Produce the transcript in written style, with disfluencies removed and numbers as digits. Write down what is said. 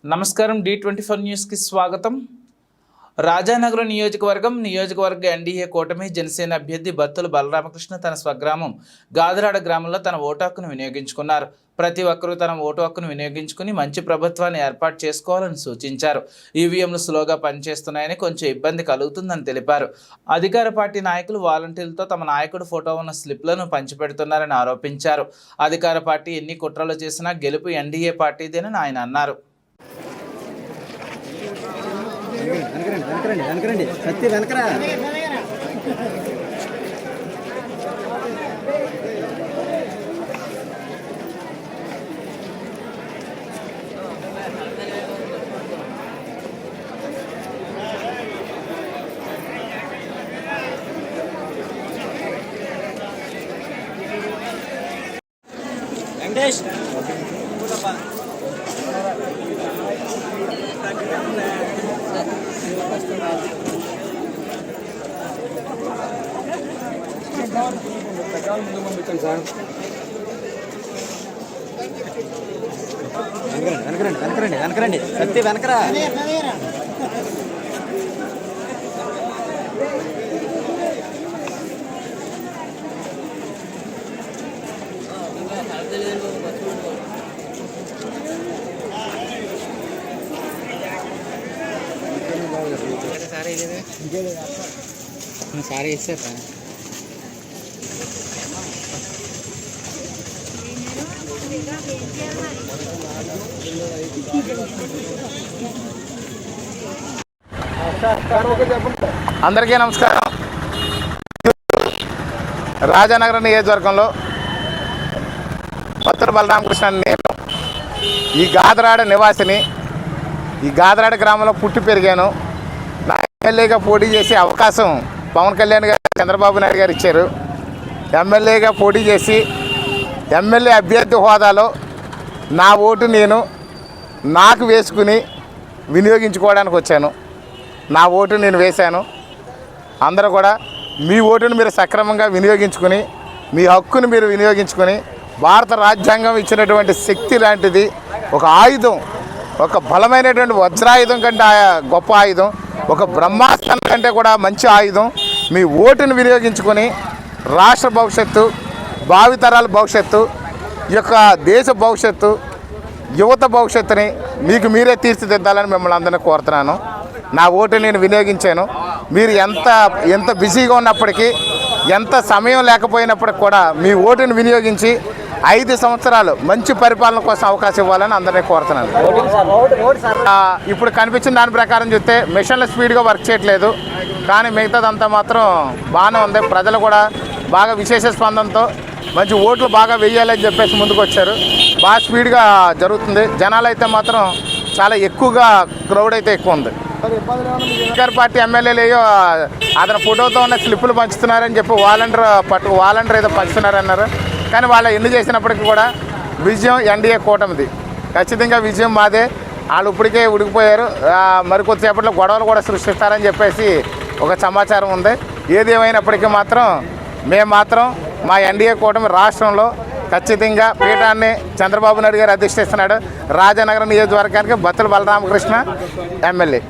నమస్కారం D24 న్యూస్కి స్వాగతం. రాజానగరం నియోజకవర్గ ఎన్డీఏ కూటమి జనసేన అభ్యర్థి బత్తుల బలరామకృష్ణ తన స్వగ్రామం గాదరాడ గ్రామంలో తన ఓటు హక్కును వినియోగించుకున్నారు. ప్రతి ఒక్కరూ తన ఓటు హక్కును వినియోగించుకుని మంచి ప్రభుత్వాన్ని ఏర్పాటు చేసుకోవాలని సూచించారు. ఈవీఎంలు స్లోగా పనిచేస్తున్నాయని కొంచెం ఇబ్బంది కలుగుతుందని తెలిపారు. అధికార పార్టీ నాయకులు వాలంటీర్లతో తమ నాయకుడు ఫోటో ఉన్న స్లిప్లను పంచిపెడుతున్నారని ఆరోపించారు. అధికార పార్టీ ఎన్ని కుట్రలు చేసినా గెలుపు ఎన్డీఏ పార్టీదేనని ఆయన అన్నారు. వెనకరండి సత్తి వెనకరా. వెంకటేష్ వెనకరండి సత్తి వెనకరా. సారీ ఇస్తారు అందరికీ నమస్కారం. రాజానగరం నియోజకవర్గంలో బత్తుల బలరామకృష్ణ నేను ఈ గాదరాడ నివాసిని. ఈ గాదరాడ గ్రామంలో పుట్టి పెరిగాను. నా ఎమ్మెల్యేగా పోటీ చేసే అవకాశం పవన్ కళ్యాణ్ గారు, చంద్రబాబు నాయుడు గారు ఇచ్చారు. ఎమ్మెల్యేగా పోటీ చేసి ఎమ్మెల్యే అభ్యర్థి హోదాలో నా ఓటు నాకు వేసుకుని వినియోగించుకోవడానికి వచ్చాను. నా ఓటు నేను వేశాను. అందరూ కూడా మీ ఓటును మీరు సక్రమంగా వినియోగించుకుని మీ హక్కును మీరు వినియోగించుకొని భారత రాజ్యాంగం ఇచ్చినటువంటి శక్తి లాంటిది ఒక ఆయుధం, ఒక బలమైనటువంటి వజ్రాయుధం కంటే గొప్ప ఆయుధం, ఒక బ్రహ్మాస్త్రం కంటే కూడా మంచి ఆయుధం. మీ ఓటును వినియోగించుకొని రాష్ట్ర భవిష్యత్తు, భావితరాల భవిష్యత్తు, ఈ యొక్క దేశ భవిష్యత్తు, యువత భవిష్యత్తుని మీకు మీరే తీర్చిదిద్దాలని మిమ్మల్ని అందరినీ కోరుతున్నాను. నా ఓటు నేను వినియోగించాను. మీరు ఎంత బిజీగా ఉన్నప్పటికీ, ఎంత సమయం లేకపోయినప్పటికి కూడా మీ ఓటును వినియోగించి 5 సంవత్సరాలు మంచి పరిపాలన కోసం అవకాశం ఇవ్వాలని అందరినీ కోరుతున్నాను. ఇప్పుడు కనిపించిన దాని ప్రకారం చూస్తే మిషన్ల స్పీడ్గా వర్క్ చేయట్లేదు, కానీ మిగతాదంతా మాత్రం బాగానే ఉంది. ప్రజలు కూడా బాగా విశేష స్పందనతో మంచి ఓట్లు బాగా వేయాలని చెప్పేసి ముందుకు వచ్చారు. బాగా స్పీడ్గా జరుగుతుంది. జనాలు అయితే మాత్రం చాలా ఎక్కువగా క్రౌడ్ అయితే ఎక్కువ ఉంది. అధికార పార్టీ ఎమ్మెల్యేలు ఏయో అతని ఫోటోతో ఉన్న స్లిప్పులు పంచుతున్నారని చెప్పి వాలంటీర్ ఏదో పంచుతున్నారన్నారు. కానీ వాళ్ళు ఎన్ని చేసినప్పటికీ కూడా విజయం ఎన్డీఏ కూటమిది. ఖచ్చితంగా విజయం మాదే. వాళ్ళు ఇప్పటికే ఉడికిపోయారు. మరికొద్దిసేపట్లో గొడవలు కూడా సృష్టిస్తారని చెప్పేసి ఒక సమాచారం ఉంది. ఏదేమైనప్పటికీ మాత్రం మేము మాత్రం మా ఎన్డీఏ కూటమి రాష్ట్రంలో ఖచ్చితంగా పీఠాన్ని చంద్రబాబు నాయుడు గారు అధిష్టిస్తున్నాడు. రాజానగరం నియోజకవర్గానికి బత్తుల బలరామకృష్ణ ఎమ్మెల్యే.